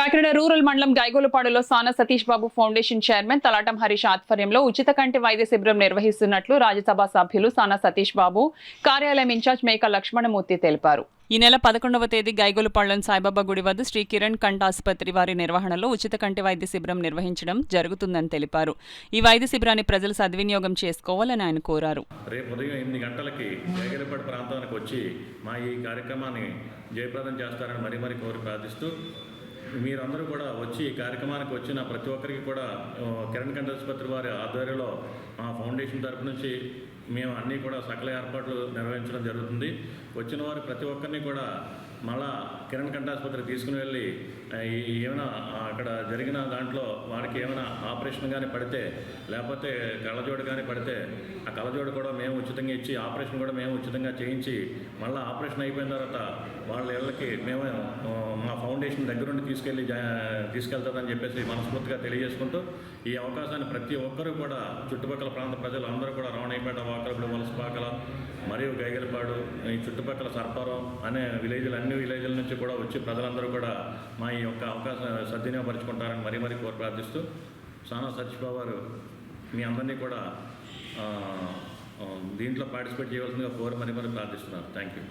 Kakinada rural మండలం గైగోలుపాడులో సానా Satish Babu foundation chairman Talatam Harish ఆధ్వర్యంలో ఉచిత కంటి వైద్య శిబిరం నిర్వహిస్తున్నట్లు రాజ్యసభ సభ్యులు సానా సతీష్ బాబు కార్యాలయం ఇన్ఛార్జ్ మేక లక్ష్మణమూర్తి తెలిపారు. ఈ నెల 11వ తేదీ గైగోలుపాడులోని సాయిబాబా గుడి వద్ద శ్రీ కిరణ్ కంటి ఆసుపత్రి వారి నిర్వహణలో ఉచిత కంటి వైద్య శిబిరం నిర్వహించడం జరుగుతుందని తెలిపారు. ఈ వైద్య శిబిరాన్ని ప్రజలు సద్వినియోగం చేసుకోవాలని ఆయన కోరారు. రేపు ఉదయం 8 గంటలకి గైగోలుపాడు ప్రాంతానికి వచ్చి మా ఈ కార్యక్రమాన్ని జయప్రదం చేస్తారని మరీ కోరి ప్రార్థిస్తూ, మీరందరూ కూడా వచ్చి ఈ కార్యక్రమానికి వచ్చిన ప్రతి ఒక్కరికి కూడా కిరణ్ కంటి ఆసుపత్రి వారి ఆధ్వర్యంలో మా ఫౌండేషన్ తరపు నుంచి మేము అన్నీ కూడా సకల ఏర్పాట్లు నిర్వహించడం జరుగుతుంది. వచ్చిన వారు ప్రతి ఒక్కరిని కూడా మళ్ళా కిరణ్ కంటి ఆసుపత్రికి తీసుకుని వెళ్ళి ఏమైనా అక్కడ జరిగిన దాంట్లో వారికి ఏమైనా ఆపరేషన్ కానీ పడితే, లేకపోతే కళ్ళజోడు కానీ పడితే ఆ కళ్ళజోడు కూడా మేము ఉచితంగా ఇచ్చి ఆపరేషన్ కూడా మేము ఉచితంగా చేయించి మళ్ళీ ఆపరేషన్ అయిపోయిన తర్వాత వాళ్ళ ఇళ్ళకి మేము మా ఫౌండేషన్ దగ్గరుండి తీసుకెళ్తామని చెప్పేసి మనస్ఫూర్తిగా తెలియజేసుకుంటూ, ఈ అవకాశాన్ని ప్రతి ఒక్కరూ కూడా చుట్టుపక్కల ప్రాంత ప్రజలు అందరూ కూడా రావణయ్యపేట, వాకరపూడి, వలసపాకల మరియు గైగోలుపాడు, ఈ చుట్టుపక్కల సర్పారం అనే అన్ని విలేజ్ల నుంచి కూడా వచ్చి ప్రజలందరూ కూడా మా ఈ యొక్క అవకాశం సద్వినియోగపరుచుకుంటారని మరీ కోరి ప్రార్థిస్తూ, సానా సతీష్ బాబు గారు మీ అందరినీ కూడా దీంట్లో పార్టిసిపేట్ చేయవలసిందిగా కోరి మరీ ప్రార్థిస్తున్నారు. Thank you.